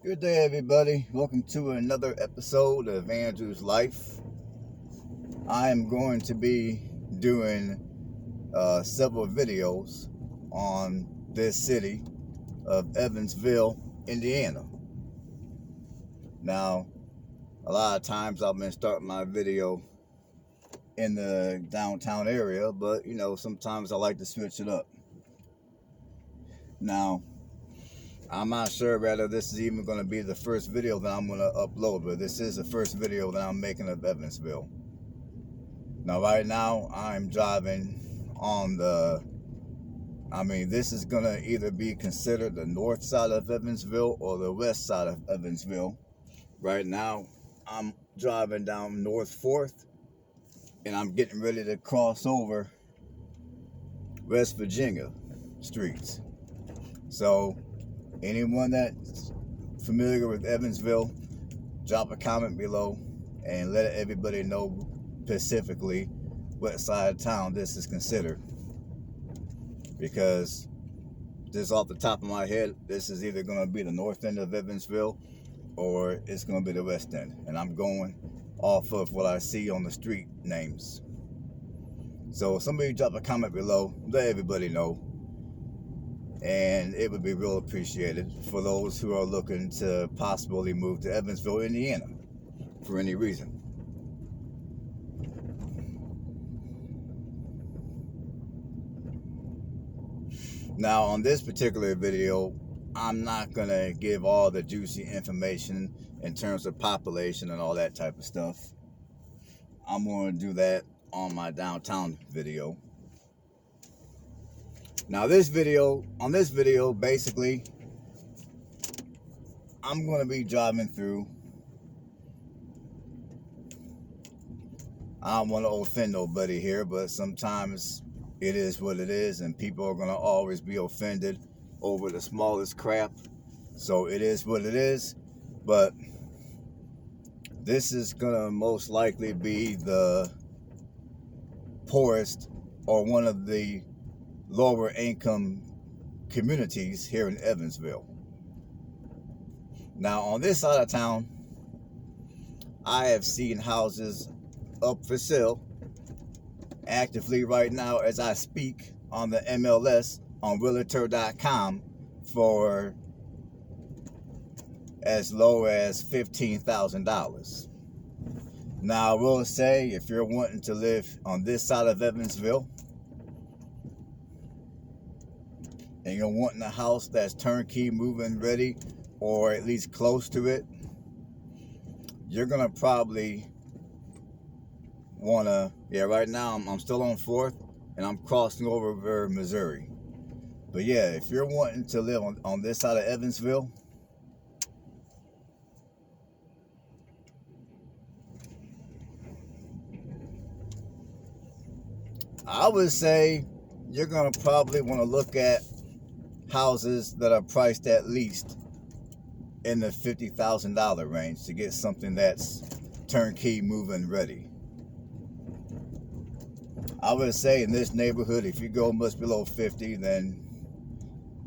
Good day, everybody. Welcome to another episode of Andrew's Life. I am going to be doing several videos on this city of Evansville, Indiana. Now, a lot of times I've been starting my video in the downtown area, but sometimes I like to switch it up. Now, I'm not sure whether this is even going to be the first video that I'm going to upload, but this is the first video that I'm making of Evansville. Now, right now, I'm driving on this is going to either be considered the north side of Evansville or the west side of Evansville. Right now, I'm driving down North 4th, and I'm getting ready to cross over West Virginia streets. So, anyone that's familiar with Evansville, drop a comment below and let everybody know specifically what side of town this is considered. Because just off the top of my head, this is either going to be the north end of Evansville or it's going to be the west end. And I'm going off of what I see on the street names. So somebody drop a comment below, let everybody know. And it would be real appreciated for those who are looking to possibly move to Evansville, Indiana for any reason. Now, on this particular video, I'm not going to give all the juicy information in terms of population and all that type of stuff. I'm going to do that on my downtown video. Now, on this video, basically, I'm going to be driving through. I don't want to offend nobody here, but sometimes it is what it is, and people are going to always be offended over the smallest crap. So it is what it is, but this is going to most likely be the poorest or one of the lower income communities here in Evansville. Now, on this side of town, I have seen houses up for sale actively right now as I speak on the MLS on realtor.com for as low as $15,000. Now, I will say, if you're wanting to live on this side of Evansville and you're wanting a house that's turnkey, move-in ready, or at least close to it, you're gonna probably wanna, right now I'm still on 4th and I'm crossing over Missouri. But yeah, if you're wanting to live on this side of Evansville, I would say you're gonna probably want to look at houses that are priced at least in the $50,000 range to get something that's turnkey, move-in ready. I would say in this neighborhood, if you go much below 50, then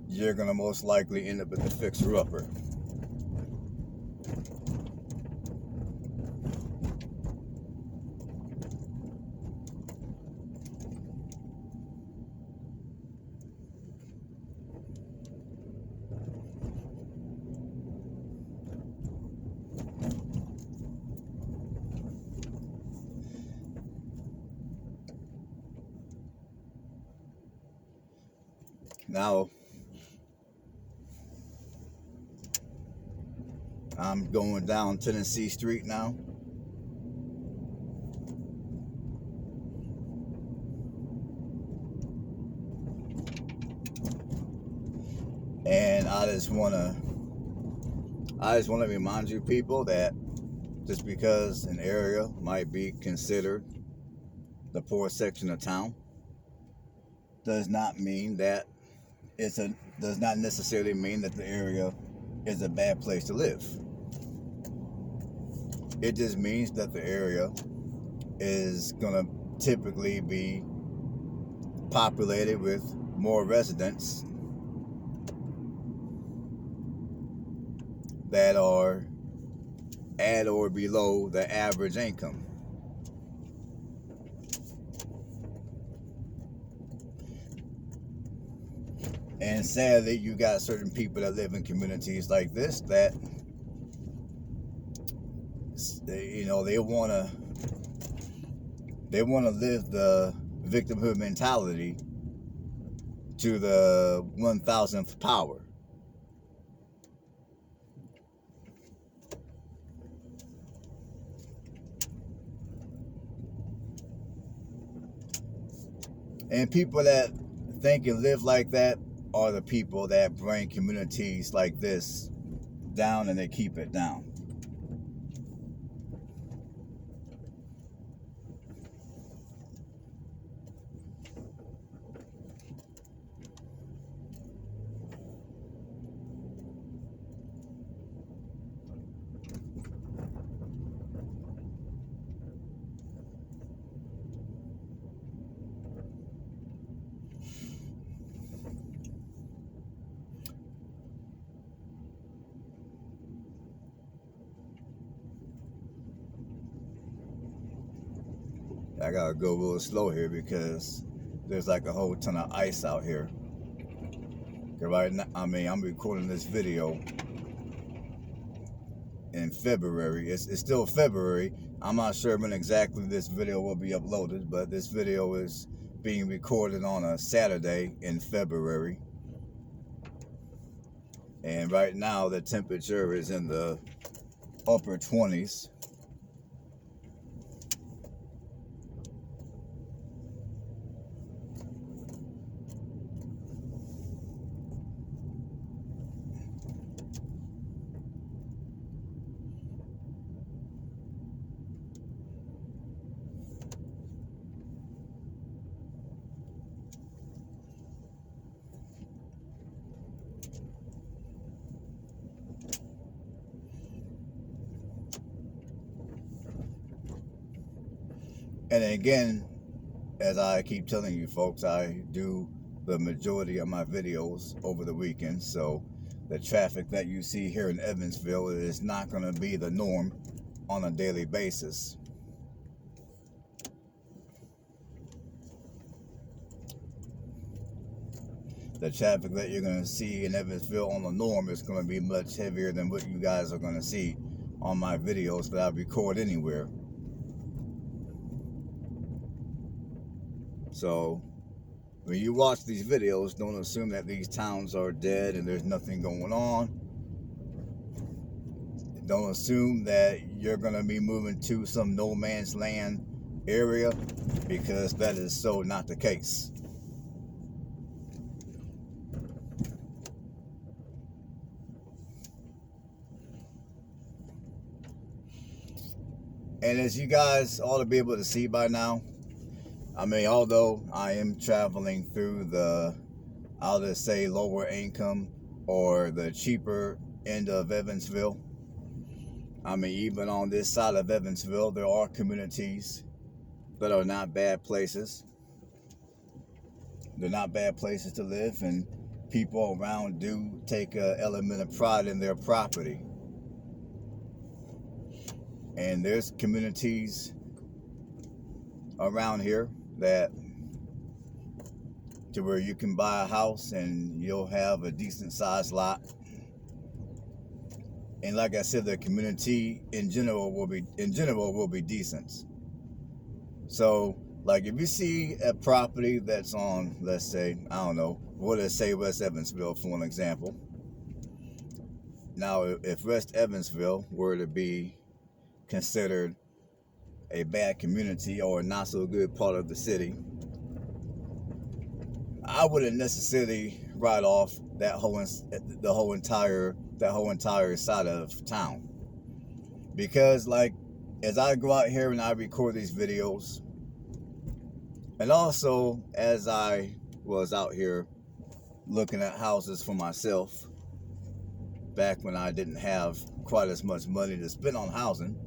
you're gonna most likely end up with the fixer-upper. Now, I'm going down Tennessee Street now. And I just want to remind you people that just because an area might be considered the poor section of town does not mean that does not necessarily mean that the area is a bad place to live. It just means that the area is gonna typically be populated with more residents that are at or below the average income. And sadly, you got certain people that live in communities like this that, you know, they wanna live the victimhood mentality to the 1,000th power. And people that think and live like that are the people that bring communities like this down, and they keep it down. I gotta go a little slow here because there's like a whole ton of ice out here. Right now, I mean, I'm recording this video in February. It's still February. I'm not sure when exactly this video will be uploaded, but this video is being recorded on a Saturday in February. And right now the temperature is in the upper 20s. And again, as I keep telling you folks, I do the majority of my videos over the weekend, so the traffic that you see here in Evansville is not going to be the norm on a daily basis. The traffic that you're going to see in Evansville on the norm is going to be much heavier than what you guys are going to see on my videos that I record anywhere. So when you watch these videos, don't assume that these towns are dead and there's nothing going on. Don't assume that you're going to be moving to some no man's land area, because that is so not the case. And as you guys ought to be able to see by now, I mean, although I am traveling through the, I'll just say, lower income or the cheaper end of Evansville, I mean, even on this side of Evansville, there are communities that are not bad places. They're not bad places to live, and people around do take an element of pride in their property. And there's communities around here that to where you can buy a house and you'll have a decent sized lot. And like I said, the community in general will be decent. So like if you see a property that's on, let's say, I don't know, what let's say West Evansville for an example. Now if West Evansville were to be considered a bad community or a not so good part of the city, I wouldn't necessarily write off that whole entire side of town, because like as I go out here and I record these videos, and also as I was out here looking at houses for myself back when I didn't have quite as much money to spend on housing,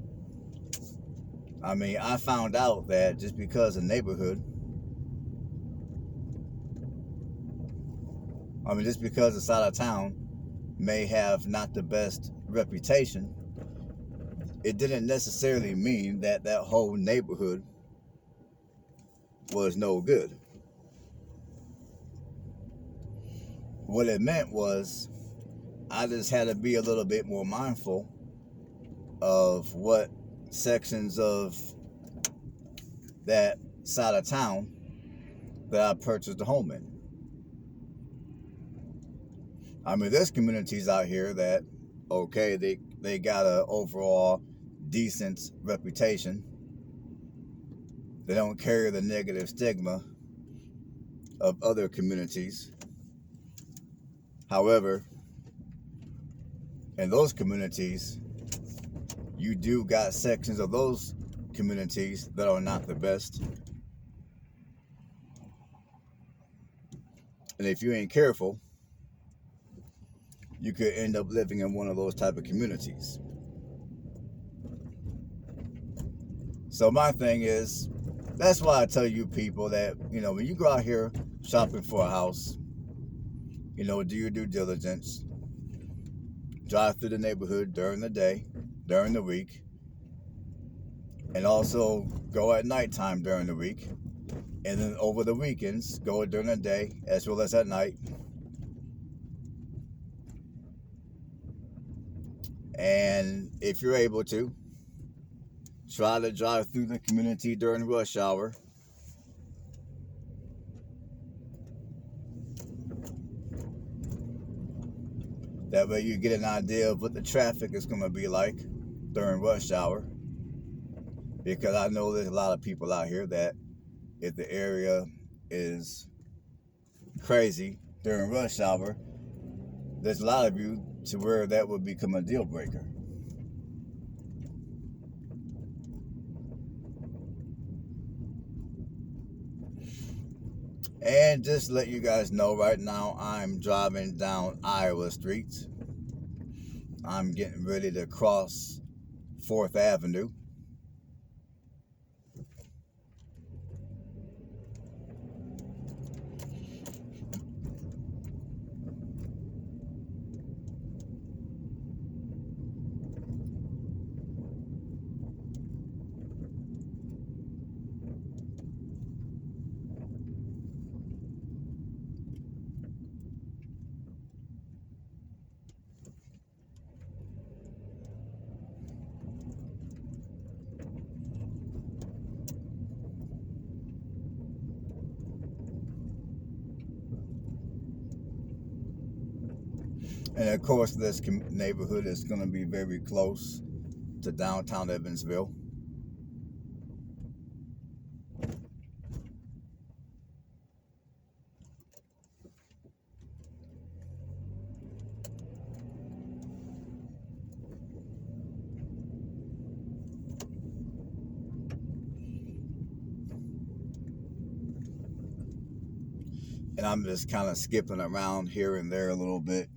I mean, I found out that just because a neighborhood, just because a side of town may have not the best reputation, it didn't necessarily mean that that whole neighborhood was no good. What it meant was I just had to be a little bit more mindful of what sections of that side of town that I purchased a home in. I mean, there's communities out here that, okay, they got an overall decent reputation. They don't carry the negative stigma of other communities. However, in those communities, you do got sections of those communities that are not the best. And if you ain't careful, you could end up living in one of those type of communities. So my thing is, that's why I tell you people that, when you go out here shopping for a house, do your due diligence. Drive through the neighborhood during the day, during the week, and also go at nighttime during the week. And then over the weekends, go during the day as well as at night. And if you're able to, try to drive through the community during rush hour. That way you get an idea of what the traffic is going to be like during rush hour. Because I know there's a lot of people out here that if the area is crazy during rush hour, there's a lot of you to where that would become a deal breaker. And just to let you guys know, right now I'm driving down Iowa Street. I'm getting ready to cross 4th Avenue. And of course, this neighborhood is going to be very close to downtown Evansville. And I'm just kind of skipping around here and there a little bit.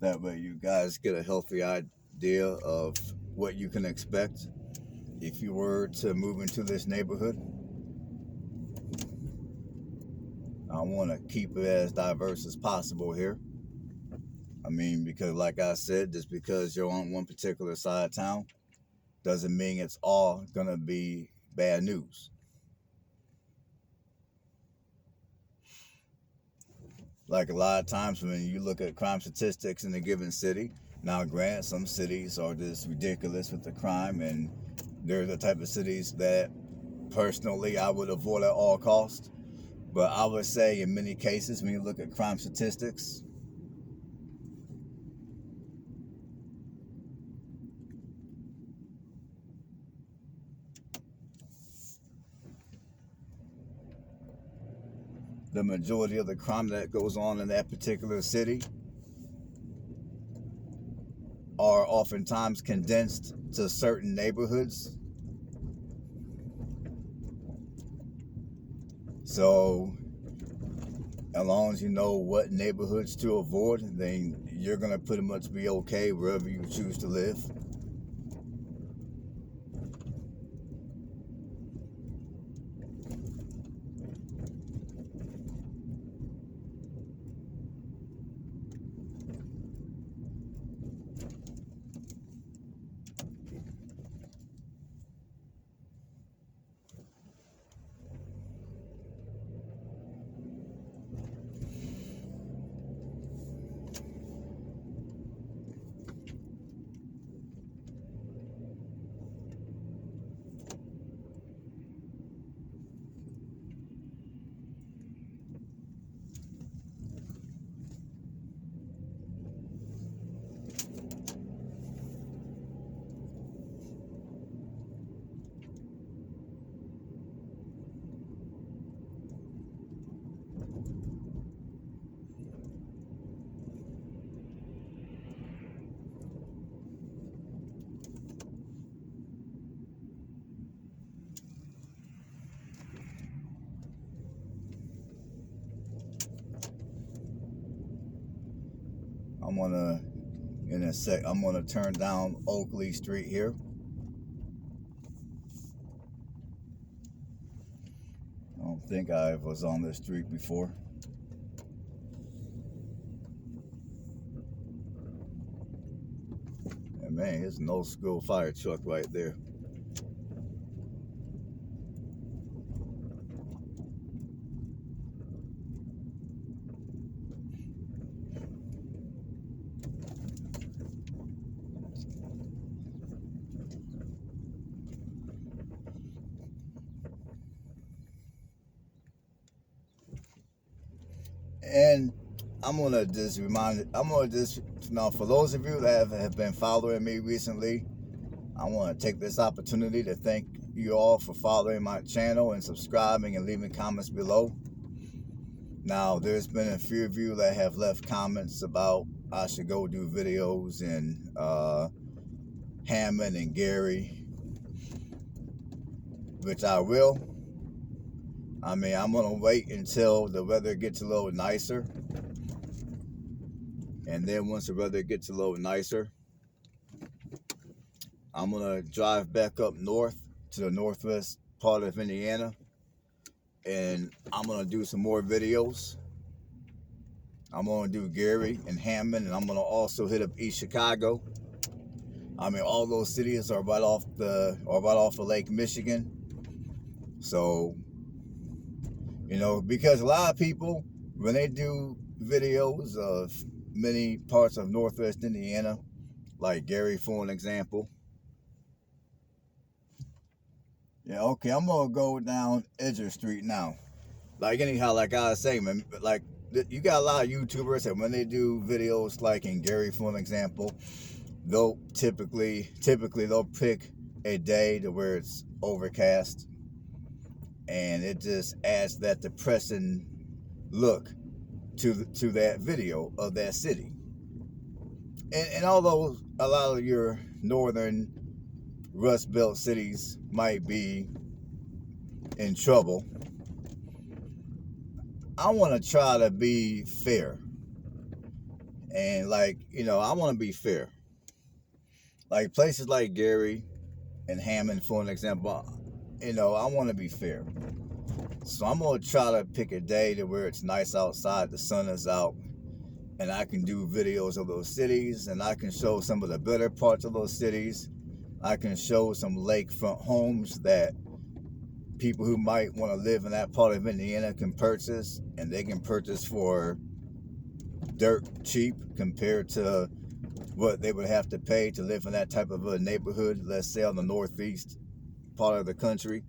That way you guys get a healthy idea of what you can expect if you were to move into this neighborhood. I want to keep it as diverse as possible here. I mean, because like I said, just because you're on one particular side of town doesn't mean it's all going to be bad news. Like a lot of times when you look at crime statistics in a given city, now granted, some cities are just ridiculous with the crime, and they're the type of cities that personally I would avoid at all costs. But I would say in many cases, when you look at crime statistics, the majority of the crime that goes on in that particular city are oftentimes condensed to certain neighborhoods. So as long as you know what neighborhoods to avoid, then you're going to pretty much be okay wherever you choose to live. I'm gonna turn down Oakley Street here. I don't think I was on this street before. And man, it's an old school fire truck right there. And I'm gonna just now, for those of you that have been following me recently, I want to take this opportunity to thank you all for following my channel and subscribing and leaving comments below. Now, there's been a few of you that have left comments about I should go do videos in Hammond and Gary, which I will. I mean, I'm gonna wait until the weather gets a little nicer, and then once the weather gets a little nicer, I'm gonna drive back up north to the northwest part of Indiana, and I'm gonna do some more videos. I'm gonna do Gary and Hammond, and I'm gonna also hit up East Chicago. I mean, all those cities are right off of Lake Michigan. So, you know, because a lot of people, when they do videos of many parts of northwest Indiana, like Gary for an example. Yeah, okay, I'm gonna go down Edger Street now. Like anyhow, like I was saying, man, like you got a lot of YouTubers that when they do videos, like in Gary for an example, they'll typically they'll pick a day to where it's overcast, and it just adds that depressing look to that video of that city. And although a lot of your northern Rust Belt cities might be in trouble, I want to try to be fair. And like, you know, I want to be fair. Like places like Gary and Hammond, for an example, you know, I want to be fair. So I'm going to try to pick a day to where it's nice outside, the sun is out, and I can do videos of those cities, and I can show some of the better parts of those cities. I can show some lakefront homes that people who might want to live in that part of Indiana can purchase, and they can purchase for dirt cheap compared to what they would have to pay to live in that type of a neighborhood, let's say on the northeast part of the country.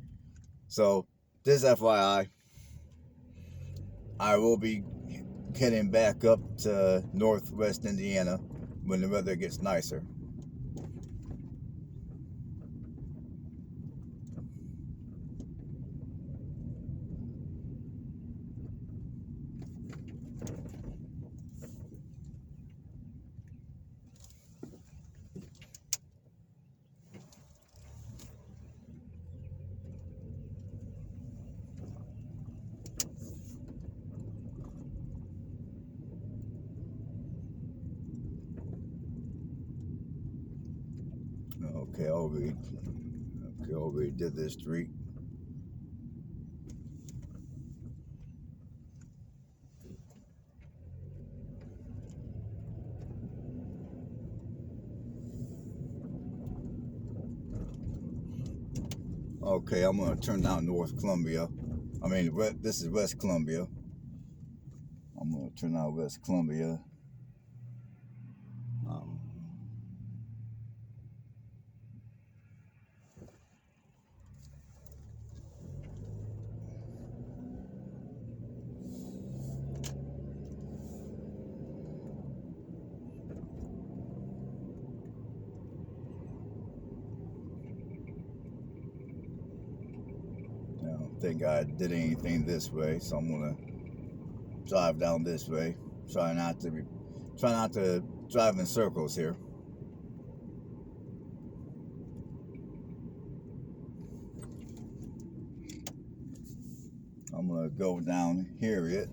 So just FYI, I will be heading back up to northwest Indiana when the weather gets nicer. Okay, I already did this street. Okay, I'm gonna turn down North Columbia. I mean, this is West Columbia. I'm gonna turn out West Columbia. I don't think I did anything this way, so I'm gonna drive down this way. Try not to drive in circles here. I'm gonna go down Harriet.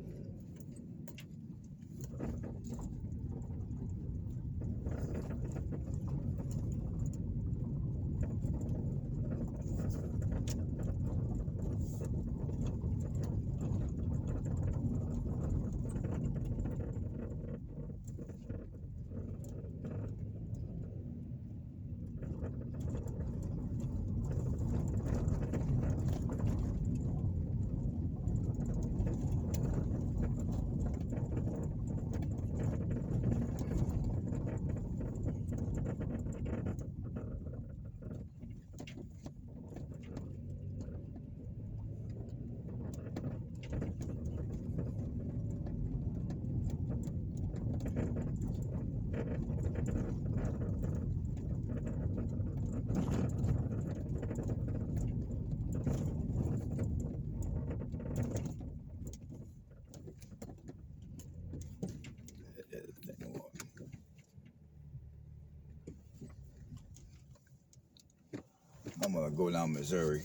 I'm gonna go down Missouri.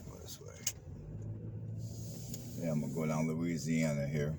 Go this way. Yeah, I'm gonna go down Louisiana here.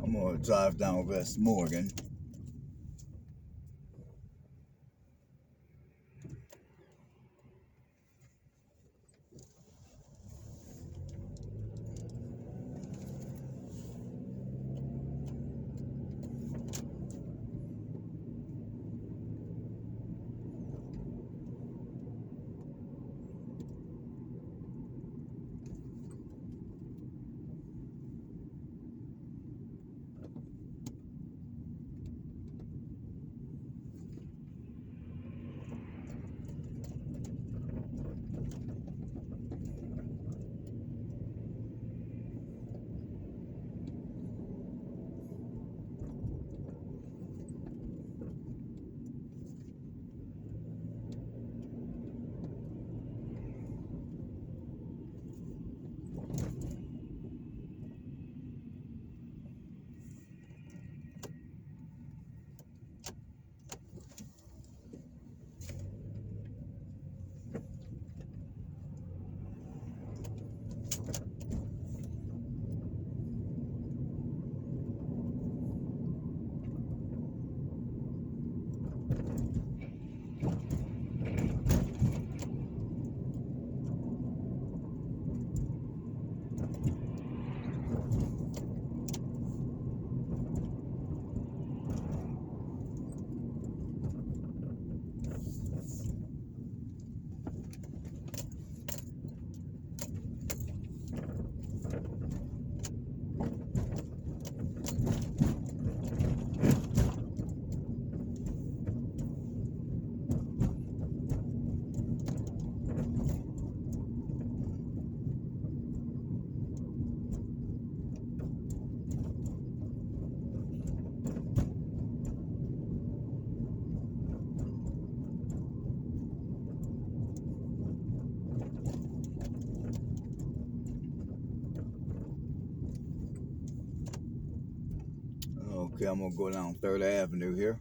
I'm gonna drive down West Morgan. Okay, I'm gonna go down 3rd Avenue here.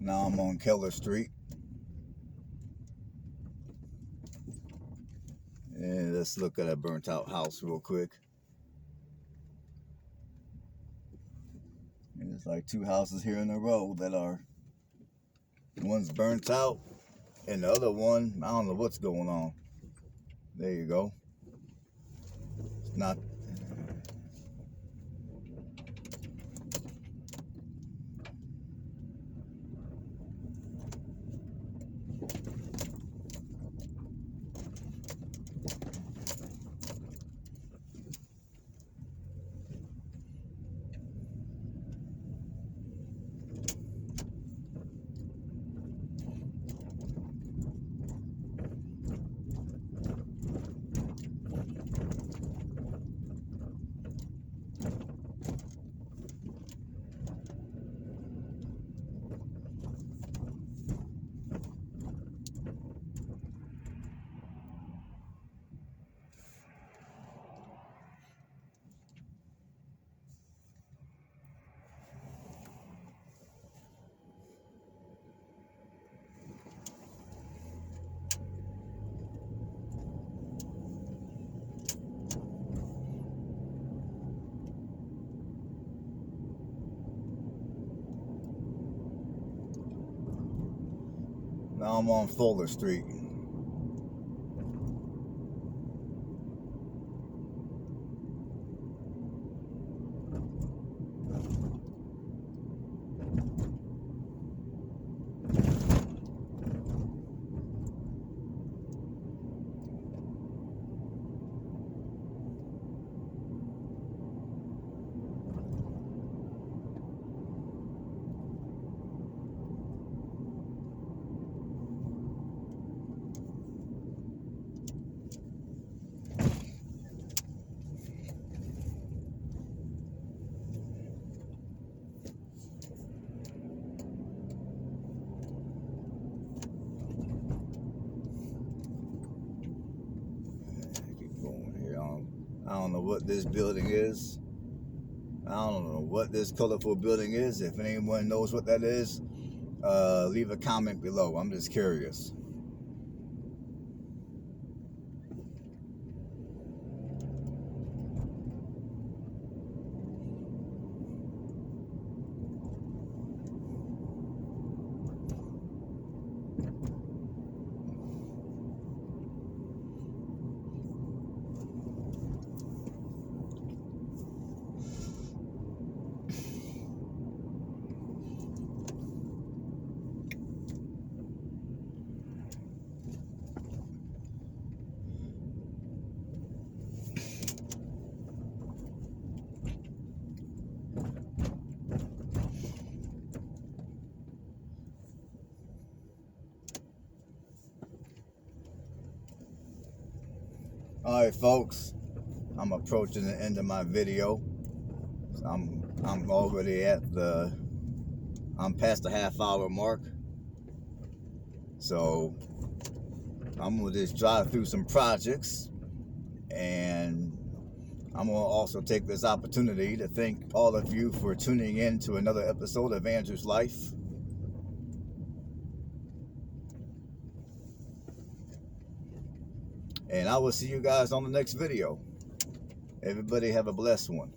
Now I'm on Keller Street. And let's look at a burnt out house real quick. And there's like 2 houses here in a row that are, one's burnt out and the other one, I don't know what's going on. There you go. It's not. Now I'm on Fuller Street. I don't know what this building is. I don't know what this colorful building is. If anyone knows what that is, leave a comment below. I'm just curious. All right, folks, I'm approaching the end of my video. I'm already I'm past the half-hour mark. So I'm gonna just drive through some projects, and I'm gonna also take this opportunity to thank all of you for tuning in to another episode of Andrew's Life. And I will see you guys on the next video. Everybody have a blessed one.